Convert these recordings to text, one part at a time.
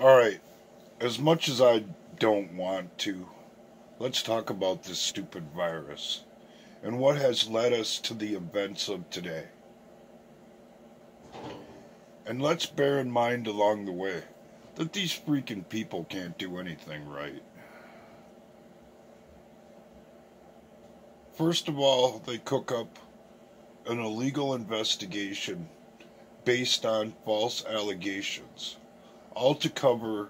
Alright, as much as I don't want to, let's talk about this stupid virus and what has led us to the events of today. And let's bear in mind along the way that these freaking people can't do anything right. First of all, they cook up an illegal investigation based on false allegations, all to cover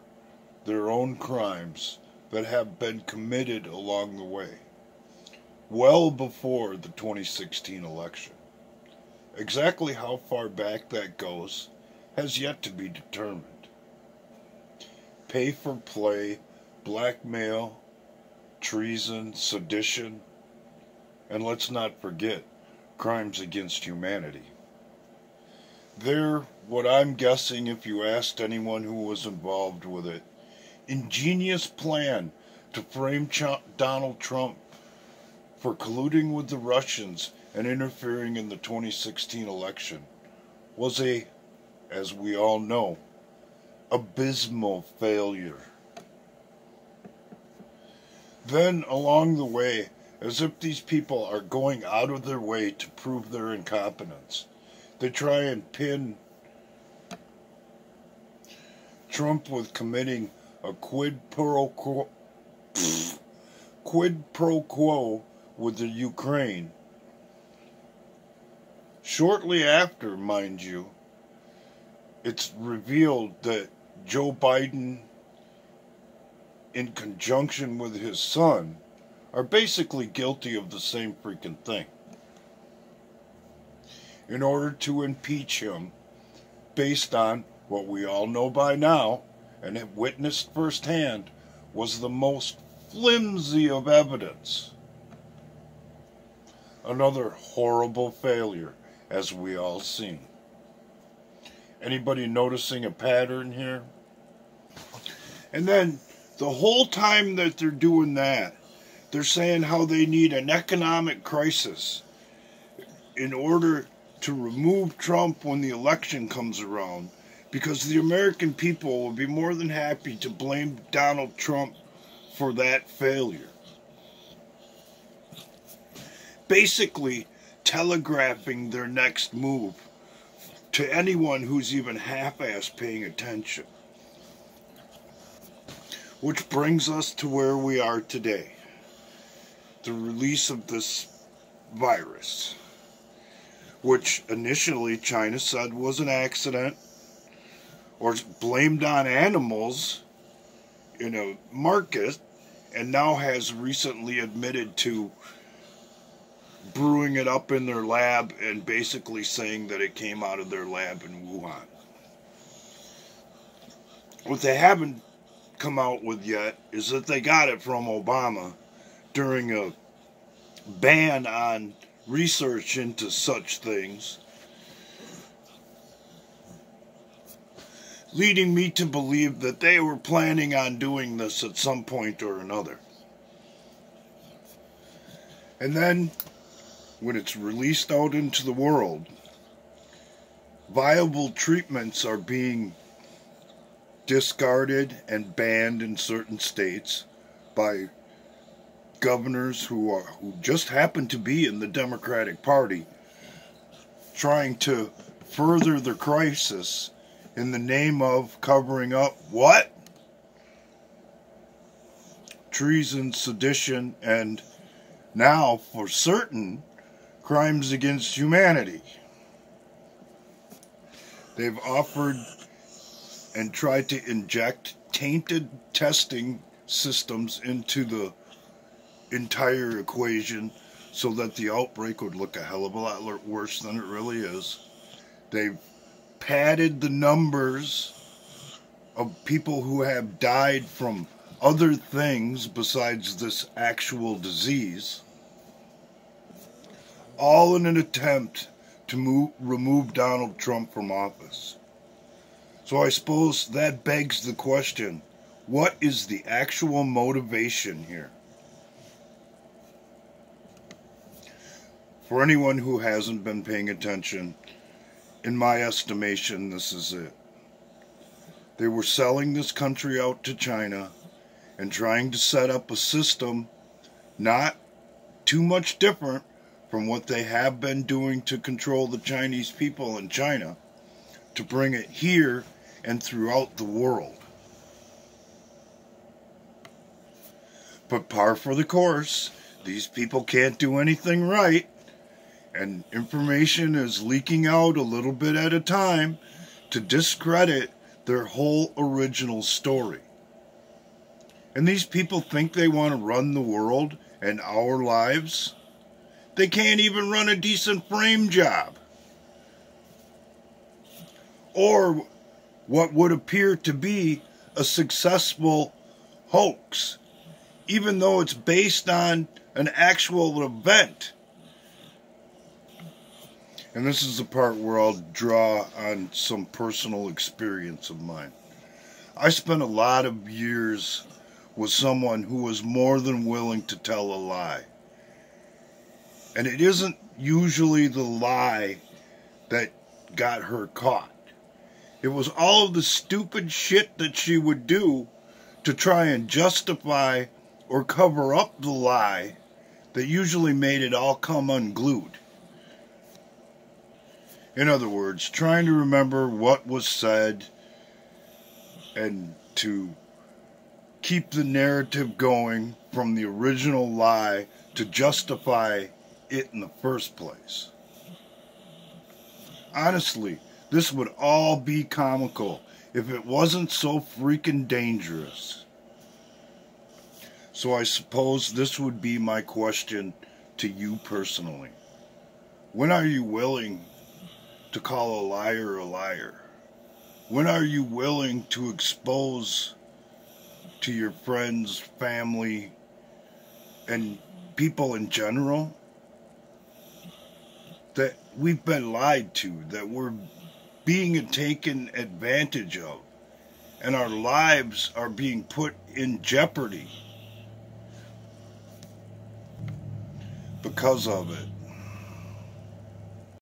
their own crimes that have been committed along the way, well before the 2016 election. Exactly how far back that goes has yet to be determined. Pay for play, blackmail, treason, sedition, and let's not forget, crimes against humanity. They're, what I'm guessing if you asked anyone who was involved with it, ingenious plan to frame Donald Trump for colluding with the Russians and interfering in the 2016 election was a, as we all know, abysmal failure. Then, along the way, as if these people are going out of their way to prove their incompetence, they try and pin Trump with committing a quid pro quo with the Ukraine. Shortly after, mind you, it's revealed that Joe Biden, in conjunction with his son, are basically guilty of the same freaking thing. In order to impeach him, based on what we all know by now, and have witnessed firsthand, was the most flimsy of evidence. Another horrible failure, as we all seen. Anybody noticing a pattern here? And then, the whole time that they're doing that, they're saying how they need an economic crisis in order to remove Trump when the election comes around, because the American people will be more than happy to blame Donald Trump for that failure. Basically, telegraphing their next move to anyone who's even half-assed paying attention. Which brings us to where we are today. The release of this virus, which initially China said was an accident or blamed on animals in a market, and now has recently admitted to brewing it up in their lab and basically saying that it came out of their lab in Wuhan. What they haven't come out with yet is that they got it from Obama during a ban on research into such things, leading me to believe that they were planning on doing this at some point or another. And then, when it's released out into the world, viable treatments are being discarded and banned in certain states by governors who just happen to be in the Democratic Party, trying to further the crisis in the name of covering up what? Treason, sedition, and now, for certain, crimes against humanity. They've offered and tried to inject tainted testing systems into the entire equation so that the outbreak would look a hell of a lot worse than it really is. They've padded the numbers of people who have died from other things besides this actual disease, all in an attempt to remove Donald Trump from office. So I suppose that begs the question, what is the actual motivation here? For anyone who hasn't been paying attention, in my estimation, this is it. They were selling this country out to China and trying to set up a system not too much different from what they have been doing to control the Chinese people in China, to bring it here and throughout the world. But par for the course, these people can't do anything right, and information is leaking out a little bit at a time to discredit their whole original story. And these people think they want to run the world and our lives. They can't even run a decent frame job. Or what would appear to be a successful hoax, even though it's based on an actual event. And this is the part where I'll draw on some personal experience of mine. I spent a lot of years with someone who was more than willing to tell a lie. And it isn't usually the lie that got her caught. It was all of the stupid shit that she would do to try and justify or cover up the lie that usually made it all come unglued. In other words, trying to remember what was said and to keep the narrative going from the original lie to justify it in the first place. Honestly, this would all be comical if it wasn't so freaking dangerous. So I suppose this would be my question to you personally. When are you willing to call a liar a liar? When are you willing to expose to your friends, family, and people in general that we've been lied to, that we're being taken advantage of, and our lives are being put in jeopardy because of it?